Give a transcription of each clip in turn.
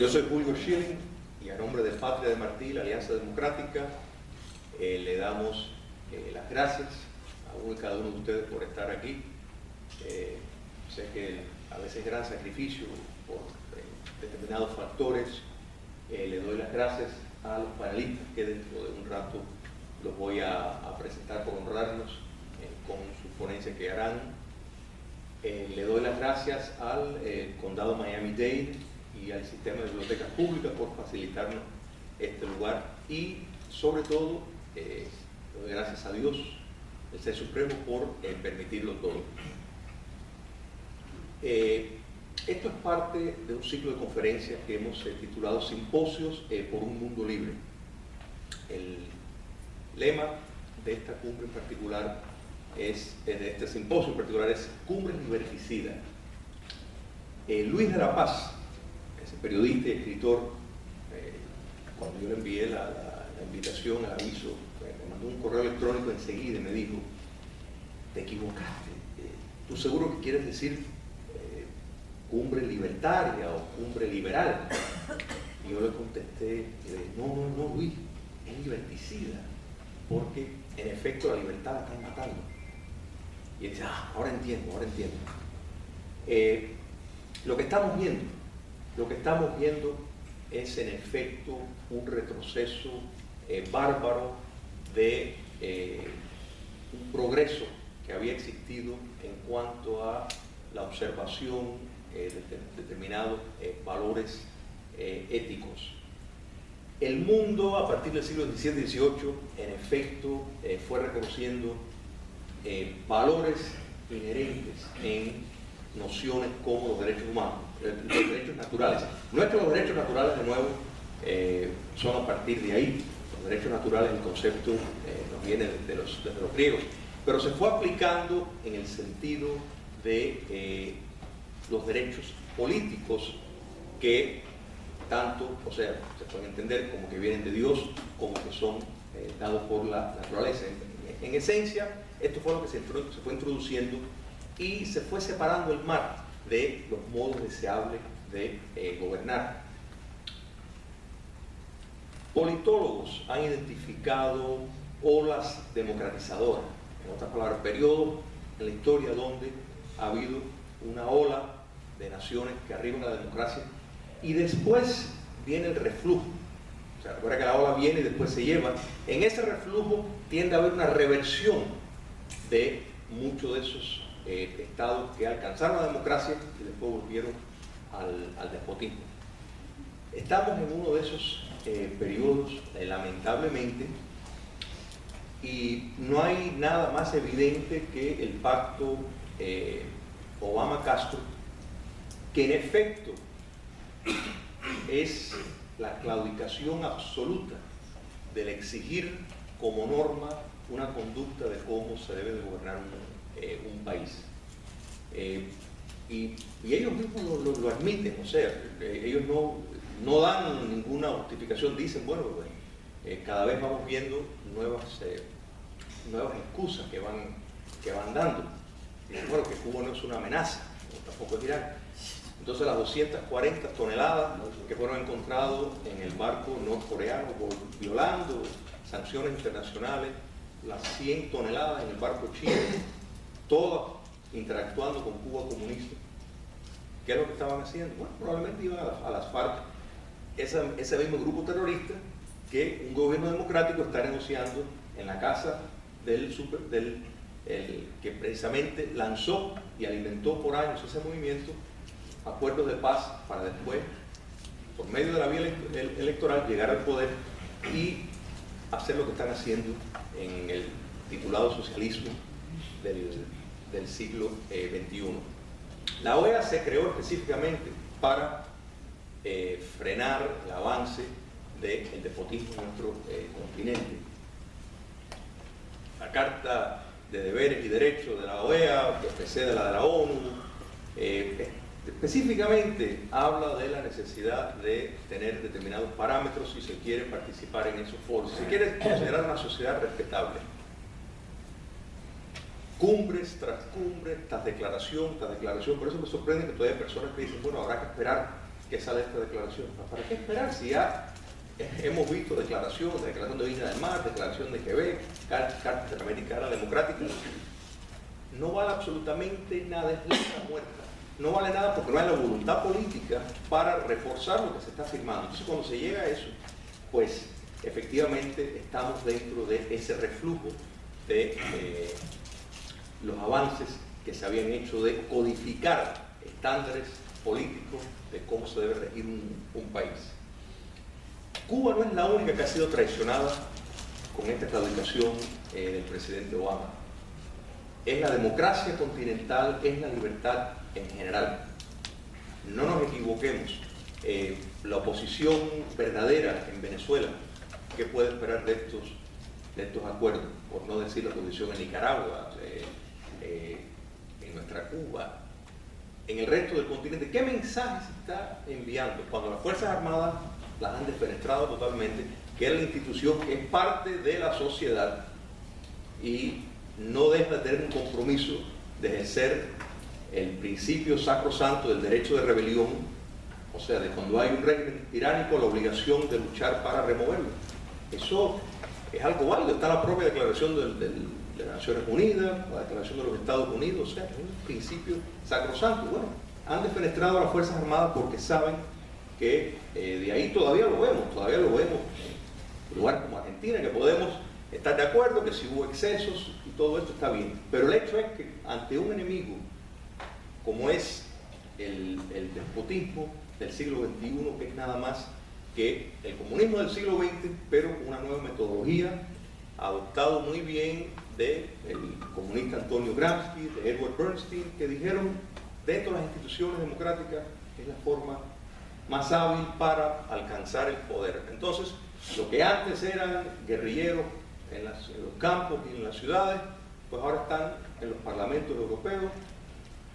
Yo soy Julio Schilling y a nombre de Patria de Martí, la Alianza Democrática, le damos las gracias a uno y cada uno de ustedes por estar aquí. Sé que a veces es gran sacrificio por determinados factores. Le doy las gracias a los panelistas que dentro de un rato los voy a presentar por honrarnos con sus ponencias que harán. Le doy las gracias al Condado Miami-Dade y al Sistema de Bibliotecas Públicas por facilitarnos este lugar y, sobre todo, le doy gracias a Dios, el Ser Supremo, por permitirlo todo. Esto es parte de un ciclo de conferencias que hemos titulado Simposios por un Mundo Libre. El lema de esta cumbre en particular de este simposio en particular es Cumbres Liberticidas. Luis de la Paz, ese periodista y escritor, cuando yo le envié la invitación, el aviso, me mandó un correo electrónico enseguida y me dijo: te equivocaste, tú seguro que quieres decir cumbre libertaria o cumbre liberal. Y yo le contesté, no Luis, es liberticida, porque en efecto la libertad la están matando. Y él dice, ahora entiendo. Lo que estamos viendo es en efecto un retroceso bárbaro de un progreso que había existido en cuanto a la observación de determinados valores éticos. El mundo a partir del siglo XVII y XVIII en efecto fue reconociendo valores inherentes en nociones como los derechos humanos, los derechos naturales. No es que los derechos naturales, de nuevo, son a partir de ahí. Los derechos naturales, el concepto nos viene desde los griegos, pero se fue aplicando en el sentido de los derechos políticos que tanto, o sea, se pueden entender como que vienen de Dios, como que son dados por la naturaleza. En esencia, esto fue lo que se fue introduciendo y se fue separando el mar de los modos deseables de gobernar. Politólogos han identificado olas democratizadoras, en otras palabras, periodos en la historia donde ha habido una ola de naciones que arriban a la democracia y después viene el reflujo. O sea, recuerda que la ola viene y después se lleva. En ese reflujo tiende a haber una reversión de muchos de esos estados que alcanzaron la democracia y después volvieron al despotismo. Estamos en uno de esos periodos, lamentablemente, y no hay nada más evidente que el pacto Obama-Castro, que en efecto es la claudicación absoluta del exigir como norma una conducta de cómo se debe de gobernar un país. Y ellos mismos lo admiten, o sea, ellos no dan ninguna justificación, dicen, bueno, cada vez vamos viendo nuevas excusas que van dando. Dicen, bueno, que Cuba no es una amenaza, tampoco es Irán. Entonces las 240 toneladas que fueron encontradas en el barco norcoreano violando sanciones internacionales, las 100 toneladas en el barco chino, todas interactuando con Cuba comunista. ¿Qué es lo que estaban haciendo? Bueno, probablemente iban a las FARC, ese mismo grupo terrorista que un gobierno democrático está negociando en la casa que precisamente lanzó y alimentó por años ese movimiento, acuerdos de paz para después, por medio de la vía electoral, llegar al poder y hacer lo que están haciendo en el titulado socialismo del siglo XXI. La OEA se creó específicamente para frenar el avance del despotismo en nuestro continente. La Carta de Deberes y Derechos de la OEA, que precede la de la ONU, específicamente habla de la necesidad de tener determinados parámetros si se quiere participar en esos foros, si se quiere considerar una sociedad respetable. Cumbres tras cumbres, tras declaración, por eso me sorprende que todavía hay personas que dicen, bueno, habrá que esperar que sale esta declaración. ¿Para qué esperar si ya hemos visto declaración de Viña del Mar, declaración de Quebec, Carta Interamericana Democrática? No vale absolutamente nada, es letra muerta. No vale nada porque no hay la voluntad política para reforzar lo que se está firmando. Entonces, cuando se llega a eso, pues efectivamente estamos dentro de ese reflujo de los avances que se habían hecho de codificar estándares políticos de cómo se debe regir un país. Cuba no es la única que ha sido traicionada con esta claudicación del presidente Obama. Es la democracia continental, es la libertad en general. No nos equivoquemos. La oposición verdadera en Venezuela, ¿qué puede esperar de estos acuerdos? Por no decir la oposición en Nicaragua, en nuestra Cuba, en el resto del continente. ¿Qué mensaje se está enviando cuando las Fuerzas Armadas las han despenetrado totalmente, que es la institución que es parte de la sociedad y no deja de tener un compromiso de ejercer el principio sacrosanto del derecho de rebelión, o sea, de cuando hay un régimen tiránico, la obligación de luchar para removerlo? Eso es algo válido, está la propia declaración de las Naciones Unidas, la declaración de los Estados Unidos, o sea, es un principio sacrosanto. Bueno, han despenetrado a las Fuerzas Armadas porque saben que de ahí todavía lo vemos en lugares como Argentina, que podemos estar de acuerdo que si hubo excesos y todo esto está bien, pero el hecho es que ante un enemigo como es el despotismo del siglo XXI, que es nada más que el comunismo del siglo XX, pero una nueva metodología, adoptado muy bien del comunista Antonio Gramsci, de Edward Bernstein, que dijeron, dentro de las instituciones democráticas es la forma más hábil para alcanzar el poder. Entonces, lo que antes eran guerrilleros en los campos y en las ciudades, pues ahora están en los parlamentos europeos,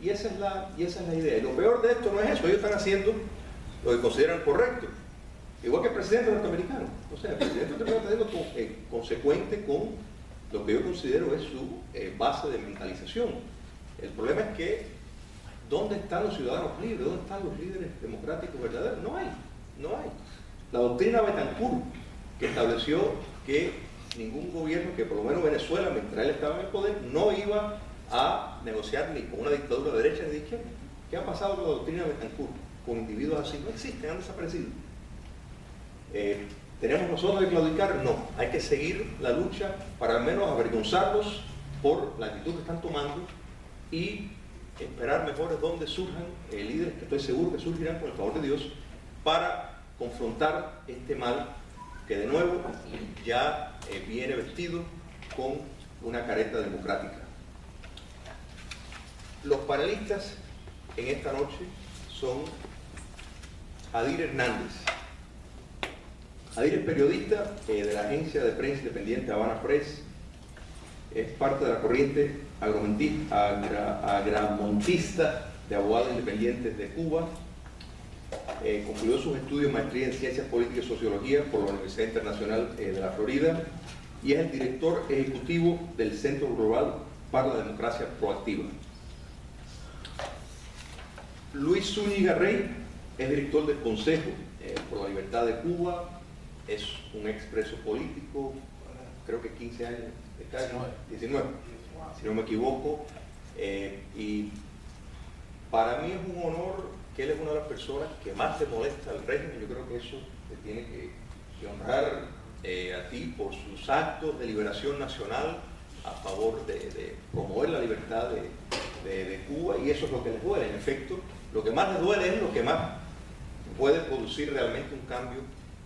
y esa es la idea. Y lo peor de esto no es eso, ellos están haciendo lo que consideran correcto, igual que el presidente norteamericano. O sea, el presidente norteamericano está consecuente con lo que yo considero es su base de mentalización. El problema es que ¿dónde están los ciudadanos libres? ¿Dónde están los líderes democráticos verdaderos? No hay. La doctrina Betancourt, que estableció que ningún gobierno, que por lo menos Venezuela, mientras él estaba en el poder, no iba a negociar ni con una dictadura de derecha ni de izquierda. ¿Qué ha pasado con la doctrina Betancourt? Con individuos así, no existen, han desaparecido. ¿Tenemos nosotros que claudicar? No, hay que seguir la lucha para al menos avergonzarlos por la actitud que están tomando y esperar mejores donde surjan líderes que estoy seguro que surgirán con el favor de Dios para confrontar este mal que de nuevo ya viene vestido con una careta democrática. Los panelistas en esta noche son Adir Hernández. Adir es periodista de la agencia de prensa independiente Habana Press, es parte de la corriente agramontista de abogados independientes de Cuba, concluyó sus estudios de maestría en Ciencias Políticas y Sociología por la Universidad Internacional de la Florida y es el director ejecutivo del Centro Global para la Democracia Proactiva. Luis Zúñiga Rey es director del Consejo por la Libertad de Cuba, es un expreso político, creo que 15 años, 19, si no me equivoco, y para mí es un honor que él es una de las personas que más le molesta al régimen. Yo creo que eso te tiene que honrar a ti por sus actos de liberación nacional a favor de promover la libertad de Cuba, y eso es lo que les duele. En efecto, lo que más les duele es lo que más puede producir realmente un cambio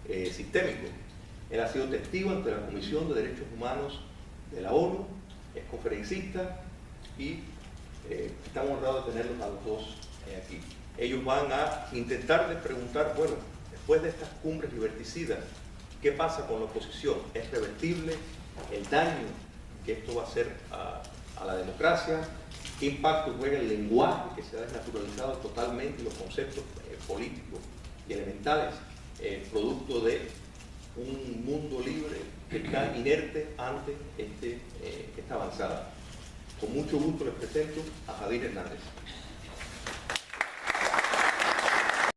sistémico. Él ha sido testigo ante la Comisión de Derechos Humanos de la ONU, es conferencista y estamos honrados de tenerlos a los dos aquí. Ellos van a intentar de preguntar, bueno, después de estas cumbres liberticidas, ¿qué pasa con la oposición? ¿Es revertible el daño que esto va a hacer a la democracia? ¿Qué impacto juega el lenguaje que se ha desnaturalizado totalmente, los conceptos políticos y elementales, producto de un mundo libre que está inerte ante esta avanzada? Con mucho gusto les presento a Adir Hernández.